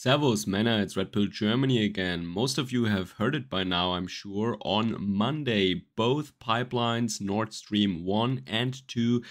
Servus, Männer, it's Red Pill Germany again. Most of you have heard it by now, I'm sure. On Monday, both pipelines, Nord Stream 1 and 2,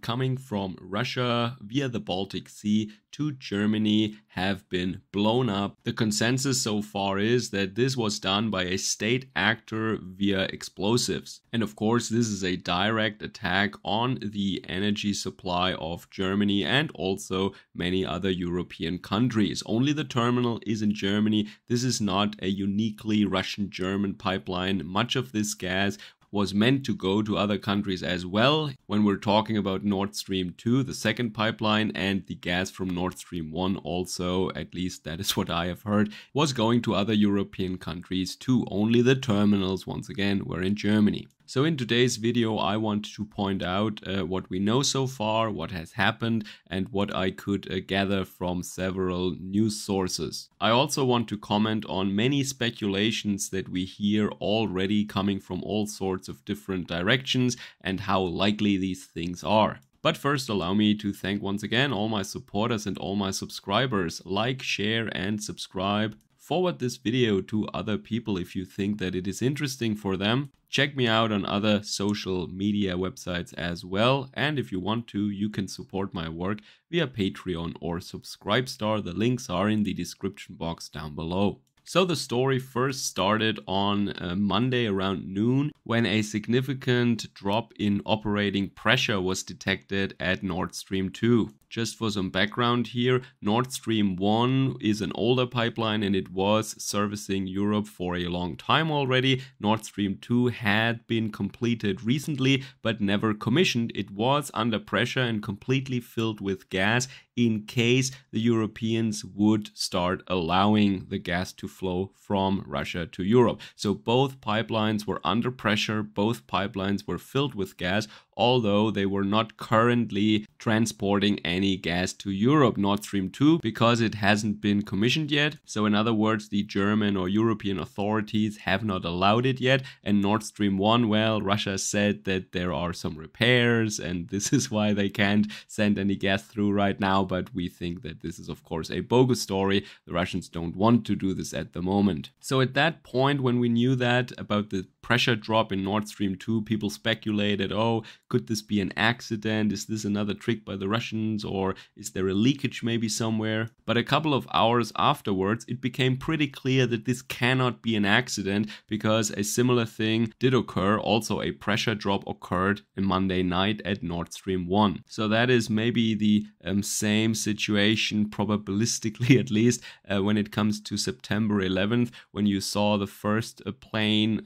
coming from Russia via the Baltic Sea to Germany, have been blown up. The consensus so far is that this was done by a state actor via explosives. And of course, this is a direct attack on the energy supply of Germany and also many other European countries. Only the terminal is in Germany. This is not a uniquely Russian-German pipeline. Much of this gas was meant to go to other countries as well. When we're talking about Nord Stream 2, the second pipeline, and the gas from Nord Stream 1 also, at least that is what I have heard, was going to other European countries too. Only the terminals, once again, were in Germany. So in today's video, I want to point out what we know so far, what has happened, and what I could gather from several news sources. I also want to comment on many speculations that we hear already coming from all sorts of different directions and how likely these things are. But first, allow me to thank once again all my supporters and all my subscribers. Like, share, and subscribe. Forward this video to other people if you think that it is interesting for them. Check me out on other social media websites as well. And if you want to, you can support my work via Patreon or Subscribestar. The links are in the description box down below. So the story first started on Monday around noon when a significant drop in operating pressure was detected at Nord Stream 2. Just for some background here, Nord Stream 1 is an older pipeline and it was servicing Europe for a long time already. Nord Stream 2 had been completed recently but never commissioned. It was under pressure and completely filled with gas in case the Europeans would start allowing the gas to flow from Russia to Europe. So both pipelines were under pressure, both pipelines were filled with gas, although they were not currently transporting any gas to Europe. Nord Stream 2, because it hasn't been commissioned yet. So in other words, the German or European authorities have not allowed it yet. And Nord Stream 1, well, Russia said that there are some repairs and this is why they can't send any gas through right now. But we think that this is, of course, a bogus story. The Russians don't want to do this at the moment. So at that point, when we knew that about the pressure drop in Nord Stream 2, people speculated, oh, could this be an accident? Is this another trick by the Russians, or is there a leakage maybe somewhere? But a couple of hours afterwards, it became pretty clear that this cannot be an accident because a similar thing did occur. Also, a pressure drop occurred on Monday night at Nord Stream 1. So that is maybe the same situation, probabilistically at least, when it comes to September 11th, when you saw the first plane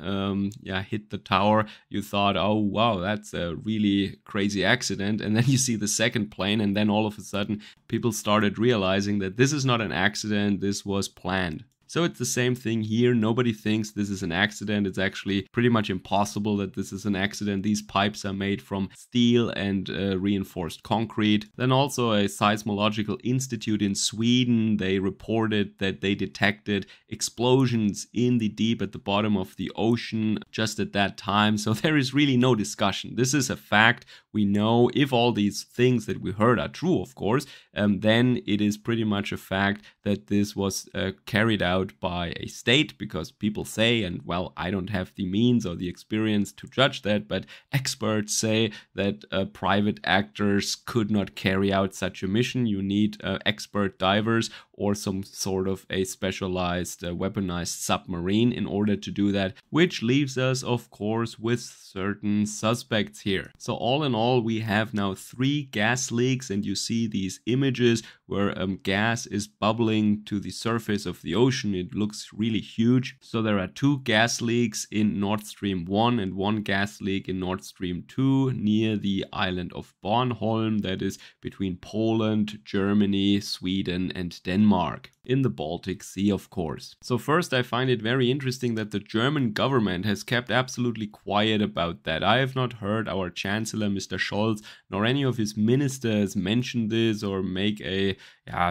hit the tower. You thought, oh wow, that's a really crazy accident. And then you see the second plane, and then all of a sudden people started realizing that this is not an accident, this was planned. So it's the same thing here. Nobody thinks this is an accident. It's actually pretty much impossible that this is an accident. These pipes are made from steel and reinforced concrete. Then also a seismological institute in Sweden, they reported that they detected explosions in the deep at the bottom of the ocean just at that time. So there is really no discussion. This is a fact. We know if all these things that we heard are true, of course, then it is pretty much a fact that this was carried out by a state, because people say, and well, I don't have the means or the experience to judge that, but experts say that private actors could not carry out such a mission. You need expert divers or some sort of a specialized weaponized submarine in order to do that, which leaves us, of course, with certain suspects here. So all in all, we have now 3 gas leaks, and you see these images where gas is bubbling to the surface of the ocean. It looks really huge. So there are 2 gas leaks in Nord Stream 1 and 1 gas leak in Nord Stream 2 near the island of Bornholm, that is between Poland, Germany, Sweden and Denmark, in the Baltic Sea, of course. So first, I find it very interesting that the German government has kept absolutely quiet about that. I have not heard our Chancellor, Mr. Scholz, nor any of his ministers mention this or make a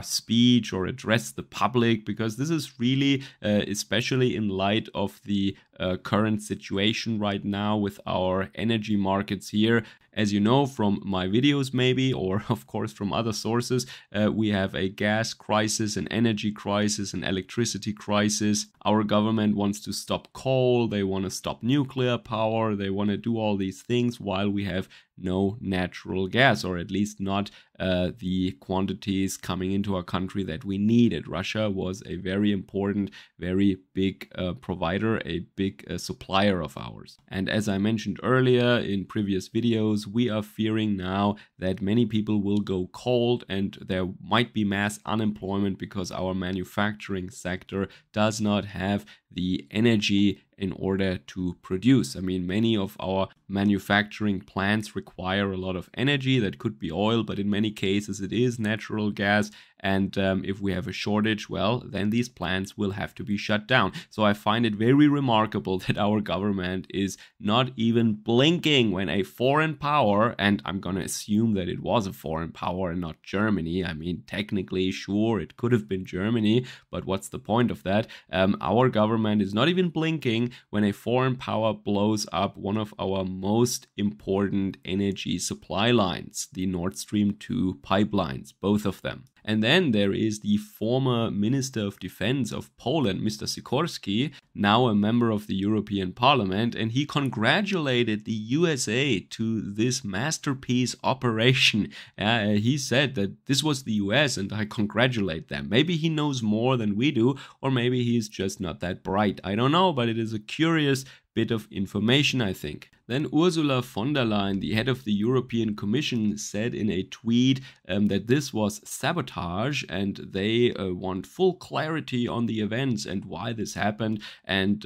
speech or address the public, because this is really, especially in light of the current situation right now with our energy markets here, As you know from my videos maybe, or of course from other sources, we have a gas crisis, an energy crisis, an electricity crisis. Our government wants to stop coal, they want to stop nuclear power, they want to do all these things while we have no natural gas, or at least not the quantities coming into our country that we needed. Russia was a very important, very big provider, a big supplier of ours. And as I mentioned earlier in previous videos, we are fearing now that many people will go cold and there might be mass unemployment because our manufacturing sector does not have the energy in order to produce. I mean, many of our manufacturing plants require a lot of energy. That could be oil, but in many cases it is natural gas. And if we have a shortage, well, then these plants will have to be shut down. So I find it very remarkable that our government is not even blinking when a foreign power, and I'm going to assume that it was a foreign power and not Germany. I mean, technically, sure, it could have been Germany, but what's the point of that? Our government is not even blinking when a foreign power blows up one of our most important energy supply lines, the Nord Stream 2 pipelines, both of them. And then there is the former Minister of Defense of Poland, Mr. Sikorski, now a member of the European Parliament, and he congratulated the USA to this masterpiece operation. He said that this was the US and I congratulate them. Maybe he knows more than we do, or maybe he's just not that bright. I don't know, but it is a curious bit of information, I think. Then Ursula von der Leyen, the head of the European Commission, said in a tweet that this was sabotage and they want full clarity on the events and why this happened. And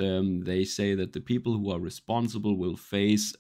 they say that the people who are responsible will face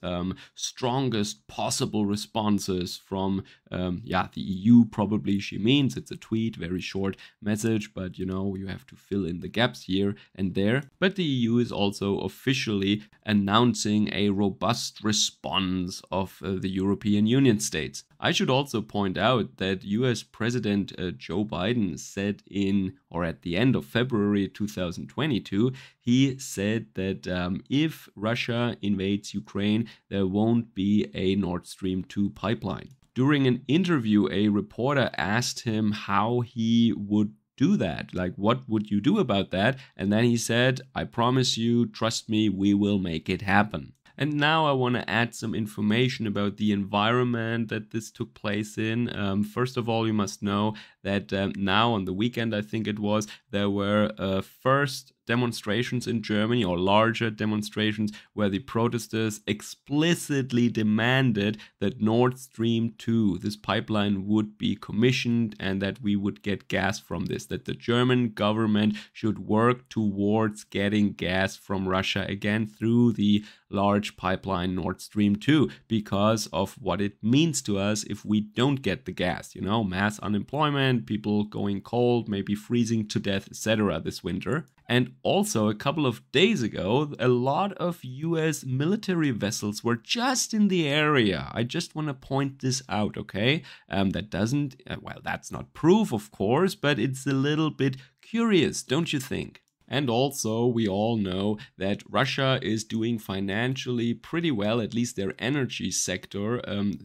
strongest possible responses from the EU, probably she means. It's a tweet, very short message, but you know, you have to fill in the gaps here and there. But the EU is also officially announcing a robust response of the European Union states. I should also point out that US President Joe Biden said at the end of February 2022, he said that if Russia invades Ukraine, there won't be a Nord Stream 2 pipeline. During an interview, a reporter asked him how he would do that. Like, what would you do about that? And then he said, I promise you, trust me, we will make it happen. And now I want to add some information about the environment that this took place in. First of all, you must know that now on the weekend, I think it was, there were first demonstrations in Germany, or larger demonstrations, where the protesters explicitly demanded that Nord Stream 2, this pipeline, would be commissioned and that we would get gas from this, that the German government should work towards getting gas from Russia again through the large pipeline Nord Stream 2, because of what it means to us if we don't get the gas. You know, mass unemployment, people going cold, maybe freezing to death, etc. this winter. And also, a couple of days ago, a lot of US military vessels were just in the area. I just want to point this out, okay? That's not proof, of course, but it's a little bit curious, don't you think? And also, we all know that Russia is doing financially pretty well, at least their energy sector.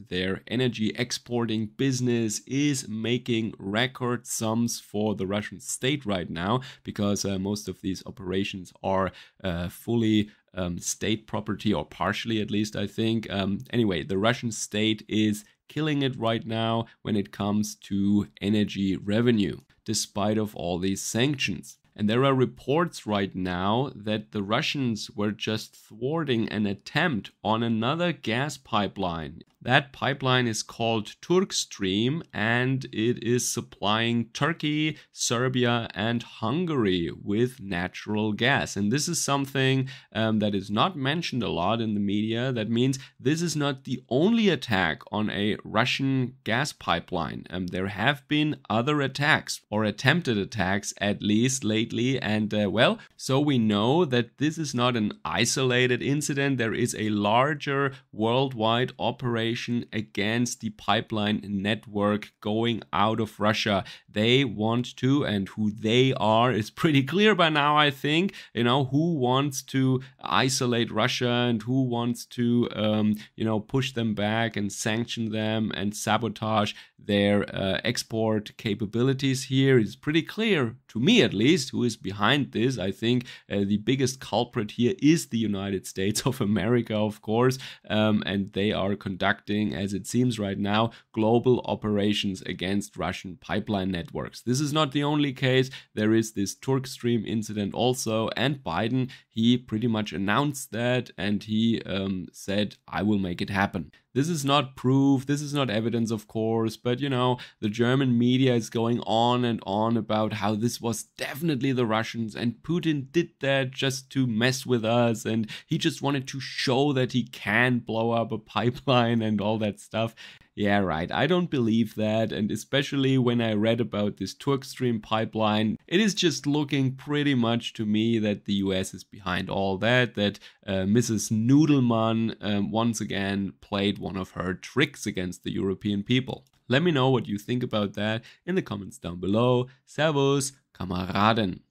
Their energy exporting business is making record sums for the Russian state right now, because most of these operations are fully state property, or partially at least, I think. Anyway, the Russian state is killing it right now when it comes to energy revenue, despite of all these sanctions. And there are reports right now that the Russians were just thwarting an attempt on another gas pipeline. That pipeline is called Turkstream, and it is supplying Turkey, Serbia, and Hungary with natural gas. And this is something that is not mentioned a lot in the media. That means this is not the only attack on a Russian gas pipeline. There have been other attacks, or attempted attacks at least lately. And so we know that this is not an isolated incident. There is a larger worldwide operation operation against the pipeline network going out of Russia. They want to, and who they are is pretty clear by now, I think, who wants to isolate Russia and who wants to, push them back and sanction them and sabotage their export capabilities here. It's pretty clear, to me at least, who is behind this. I think the biggest culprit here is the United States of America, of course, and they are conducting, as it seems right now, global operations against Russian pipeline networks. This is not the only case. There is this Turk Stream incident also, and Biden, he pretty much announced that, and he said, I will make it happen. This is not proof, this is not evidence, of course, but the German media is going on and on about how this was definitely the Russians and Putin did that just to mess with us and he just wanted to show that he can blow up a pipeline and all that stuff. Yeah, right. I don't believe that, and especially when I read about this Turk Stream pipeline, it is just looking pretty much to me that the US is behind all that Mrs. Nudelman once again played one of her tricks against the European people. Let me know what you think about that in the comments down below. Servus, Kameraden.